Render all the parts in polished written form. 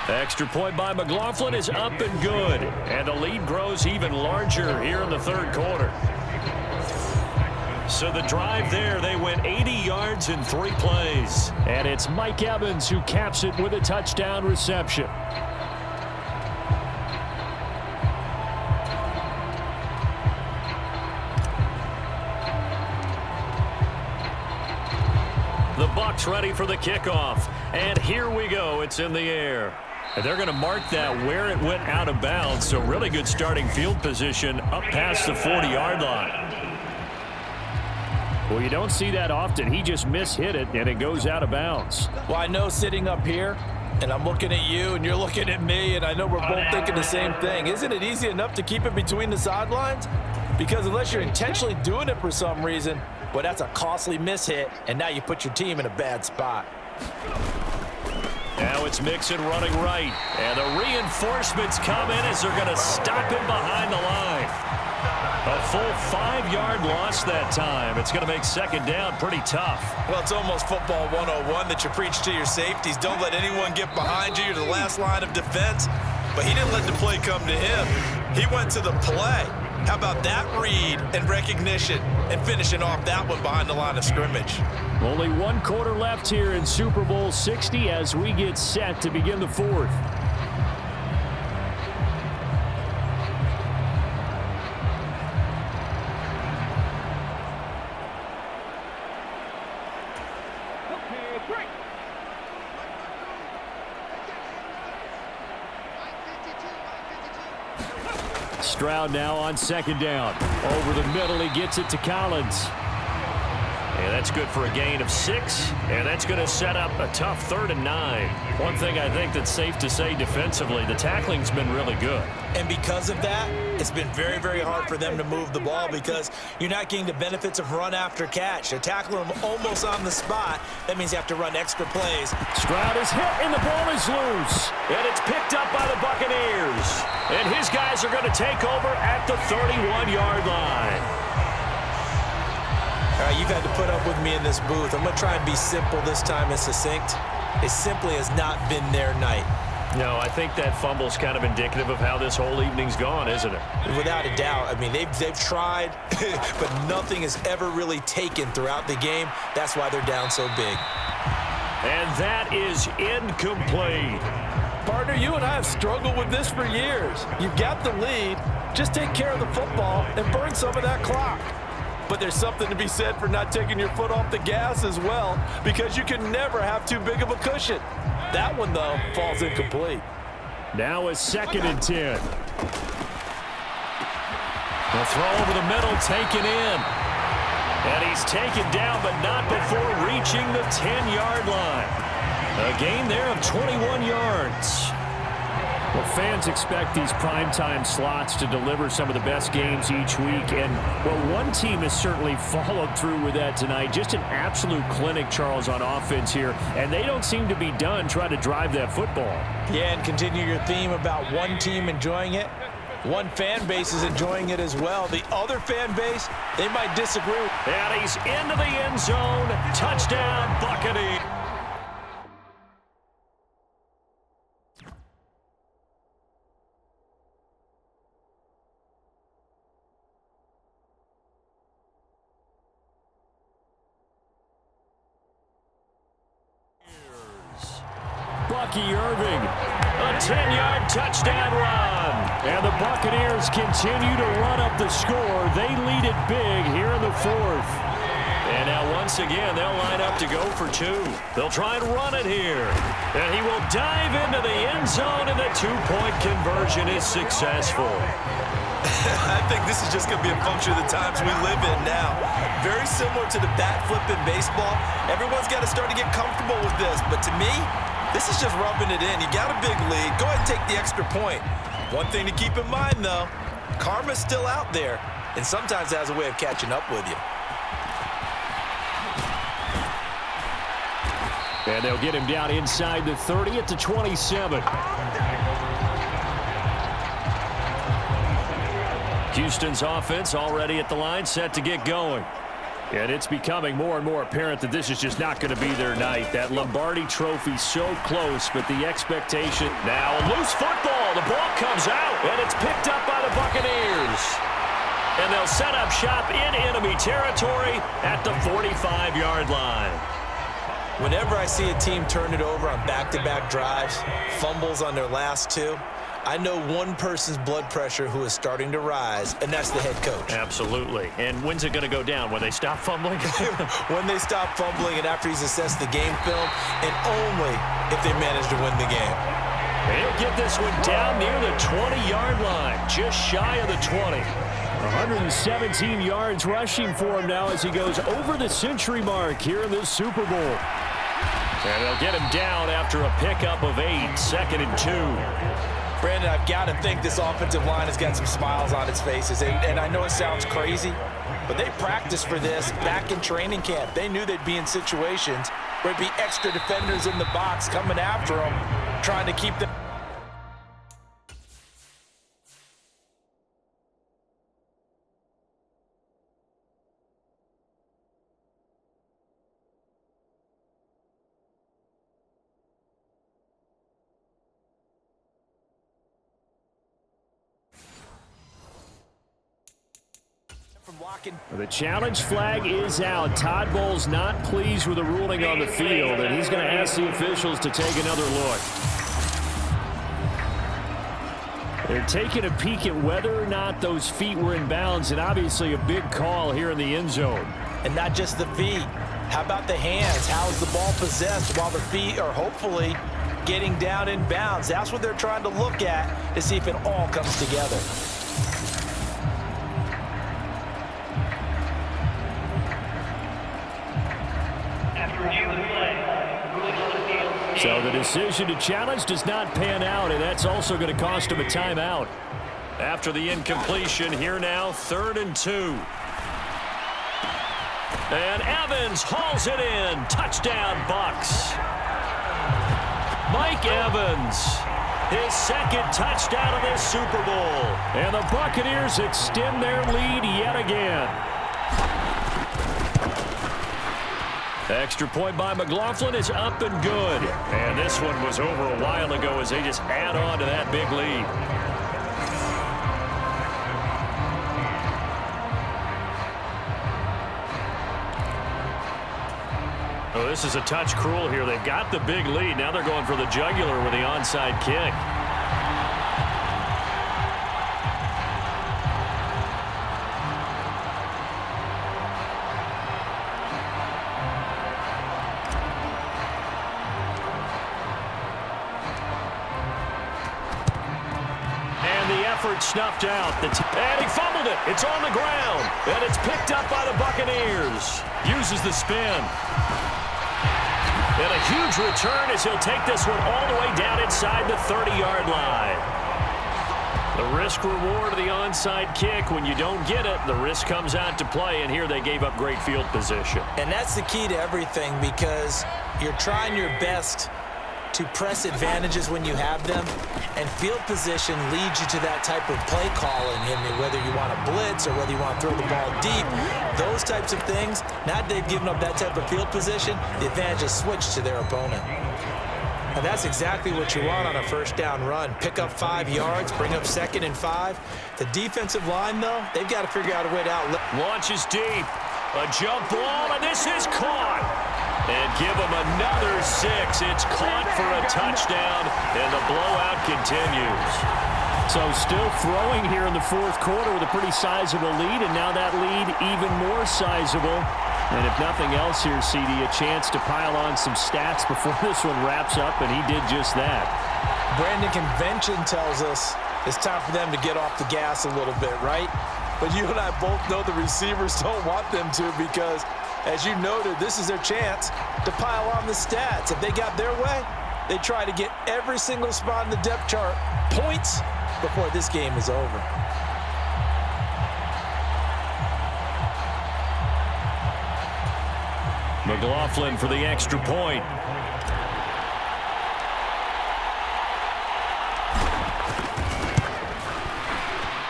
Extra point by McLaughlin is up and good. And the lead grows even larger here in the third quarter. So the drive there, they went 80 yards in 3 plays. And it's Mike Evans who caps it with a touchdown reception. The Bucs ready for the kickoff. And here we go. It's in the air. And they're going to mark that where it went out of bounds. So really good starting field position up past the 40-yard line. Well, you don't see that often. He just mishit it, and it goes out of bounds. Well, I know sitting up here, and I'm looking at you, and you're looking at me, and I know we're both thinking the same thing. Isn't it easy enough to keep it between the sidelines? Because unless you're intentionally doing it for some reason, well, that's a costly mishit, and now you put your team in a bad spot. Now it's Mixon running right. And the reinforcements come in as they're going to stop him behind the line. A full 5-yard loss that time. It's going to make second down pretty tough. Well, it's almost football 101 that you preach to your safeties. Don't let anyone get behind you. You're the last line of defense. But he didn't let the play come to him. He went to the play. How about that read and recognition and finishing off that one behind the line of scrimmage? Only 1 quarter left here in Super Bowl 60 as we get set to begin the fourth. Stroud now on second down. Over the middle, he gets it to Collins. And that's good for a gain of 6. And that's going to set up a tough 3rd and 9. One thing I think that's safe to say defensively, the tackling's been really good. And because of that, it's been very, very hard for them to move the ball because you're not getting the benefits of run after catch. They're tackling them almost on the spot. That means you have to run extra plays. Stroud is hit, and the ball is loose. And it's picked up by the Buccaneers. And his guys are going to take over at the 31-yard line. All right, you've had to put up with me in this booth. I'm going to try and be simple this time and succinct. It simply has not been their night. No, I think that fumble's kind of indicative of how this whole evening's gone, isn't it? Without a doubt. I mean, they've tried, but nothing has ever really taken throughout the game. That's why they're down so big. And that is incomplete. Partner, you and I have struggled with this for years. You've got the lead. Just take care of the football and burn some of that clock. But there's something to be said for not taking your foot off the gas as well, because you can never have too big of a cushion. That one, though, falls incomplete. Now is 2nd and 10. The throw over the middle, taken in. And he's taken down, but not before reaching the 10-yard line. A gain there of 21 yards. Well, fans expect these primetime slots to deliver some of the best games each week. And, well, one team has certainly followed through with that tonight. Just an absolute clinic, Charles, on offense here. And they don't seem to be done trying to drive that football. Yeah, and continue your theme about one team enjoying it. One fan base is enjoying it as well. The other fan base, they might disagree. And he's into the end zone. Touchdown, Buccaneers. Bucky Irving, a 10-yard touchdown run. And the Buccaneers continue to run up the score. They lead it big here in the fourth. And now once again, they'll line up to go for 2. They'll try and run it here. And he will dive into the end zone, and the 2-point conversion is successful. I think this is just going to be a function of the times we live in now. Very similar to the bat flip in baseball. Everyone's got to start to get comfortable with this. But to me, this is just rubbing it in. You got a big lead. Go ahead and take the extra point. One thing to keep in mind, though, karma's still out there, and sometimes it has a way of catching up with you. And they'll get him down inside the 30 at the 27. Houston's offense already at the line, set to get going. And it's becoming more and more apparent that this is just not going to be their night. That Lombardi trophy so close, but the expectation. Now a loose football. The ball comes out, and it's picked up by the Buccaneers. And they'll set up shop in enemy territory at the 45-yard line. Whenever I see a team turn it over on back-to-back drives, fumbles on their last two, I know one person's blood pressure who is starting to rise, and that's the head coach. Absolutely. And when's it going to go down? When they stop fumbling? When they stop fumbling and after he's assessed the game film, and only if they manage to win the game. He'll get this one down near the 20-yard line, just shy of the 20. 117 yards rushing for him now as he goes over the century mark here in this Super Bowl. And they'll get him down after a pickup of 8, 2nd and 2. Brandon, I've got to think this offensive line has got some smiles on its faces. And I know it sounds crazy, but they practiced for this back in training camp. They knew they'd be in situations where it'd be extra defenders in the box coming after them, trying to keep them. The challenge flag is out. Todd Bowles not pleased with the ruling on the field, and he's going to ask the officials to take another look. They're taking a peek at whether or not those feet were in bounds, and obviously a big call here in the end zone. And not just the feet. How about the hands? How is the ball possessed while the feet are hopefully getting down in bounds? That's what they're trying to look at to see if it all comes together. So the decision to challenge does not pan out, and that's also going to cost him a timeout. After the incompletion, here now, 3rd and 2. And Evans hauls it in. Touchdown, Bucs. Mike Evans, his 2nd touchdown of this Super Bowl. And the Buccaneers extend their lead yet again. Extra point by McLaughlin is up and good. And this one was over a while ago as they just add on to that big lead. Oh, this is a touch cruel here. They've got the big lead. Now they're going for the jugular with the onside kick. Snuffed out. And he fumbled it. It's on the ground. And it's picked up by the Buccaneers. Uses the spin. And a huge return as he'll take this one all the way down inside the 30-yard line. The risk reward of the onside kick. When you don't get it, the risk comes out to play. And here they gave up great field position. And that's the key to everything, because you're trying your best to press advantages when you have them, and field position leads you to that type of play calling, and whether you want to blitz or whether you want to throw the ball deep, those types of things. Now that they've given up that type of field position, the advantage is switched to their opponent. And that's exactly what you want on a 1st down run. Pick up 5 yards, bring up 2nd and 5. The defensive line, though, they've got to figure out a way to outlet. Launches deep. A jump ball, and this is caught. And give him another 6. It's caught for a touchdown, and the blowout continues. So still throwing here in the 4th quarter with a pretty sizable lead, and now that lead even more sizable. And if nothing else here, CD, a chance to pile on some stats before this one wraps up, and he did just that. Brandon, convention tells us it's time for them to get off the gas a little bit, right? But you and I both know the receivers don't want them to, because as you noted, this is their chance to pile on the stats. If they got their way, they try to get every single spot in the depth chart points before this game is over. McLaughlin for the extra point.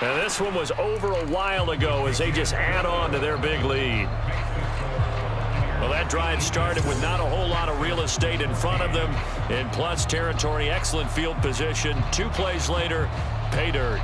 And this one was over a while ago as they just add on to their big lead. Well, that drive started with not a whole lot of real estate in front of them. In plus territory, excellent field position. 2 plays later, pay dirt.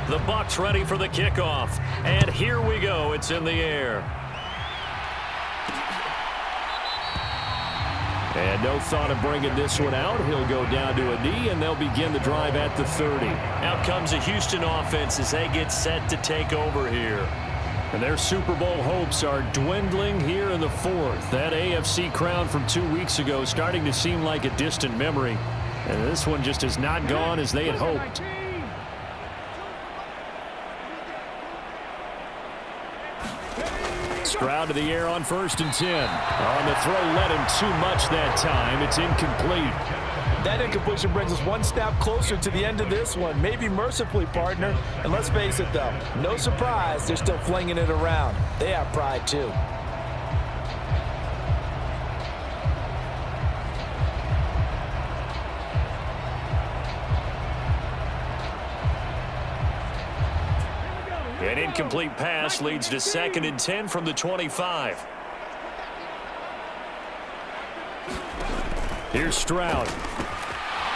The Bucs ready for the kickoff. And here we go. It's in the air. And no thought of bringing this one out. He'll go down to a knee, and they'll begin the drive at the 30. Out comes a Houston offense as they get set to take over here. And their Super Bowl hopes are dwindling here in the 4th. That AFC crown from 2 weeks ago starting to seem like a distant memory. And this one just has not gone as they had hoped. Stroud to the air on 1st and 10. On the throw, led him too much that time. It's incomplete. That incompletion brings us one step closer to the end of this one. Maybe mercifully, partner. And let's face it, though, no surprise, they're still flinging it around. They have pride, too. An incomplete pass leads to 2nd and 10 from the 25. Here's Stroud.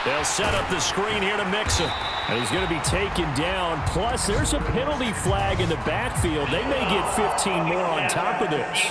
They'll set up the screen here to mix him. And he's going to be taken down. Plus, there's a penalty flag in the backfield. They may get 15 more on top of this.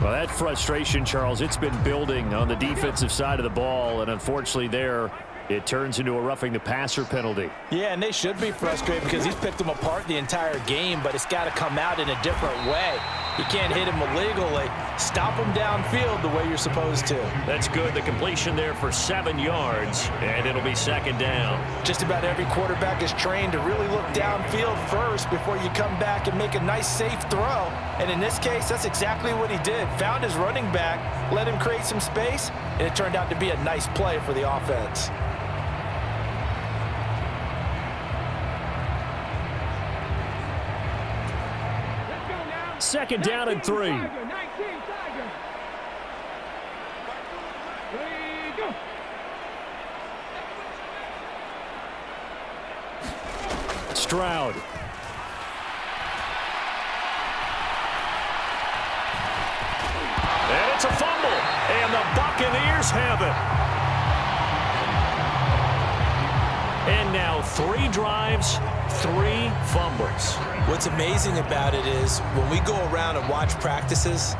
Well, that frustration, Charles, it's been building on the defensive side of the ball. And unfortunately there, it turns into a roughing the passer penalty. Yeah, and they should be frustrated because he's picked them apart the entire game, but it's got to come out in a different way. You can't hit him illegally. Stop him downfield the way you're supposed to. That's good. The completion there for 7 yards, and it'll be 2nd down. Just about every quarterback is trained to really look downfield first before you come back and make a nice, safe throw. And in this case, that's exactly what he did. Found his running back, let him create some space, and it turned out to be a nice play for the offense. Second down and 3. Stroud. And it's a fumble. And the Buccaneers have it. And now 3 drives, 3 fumbles. What's amazing about it is when we go around and watch practices,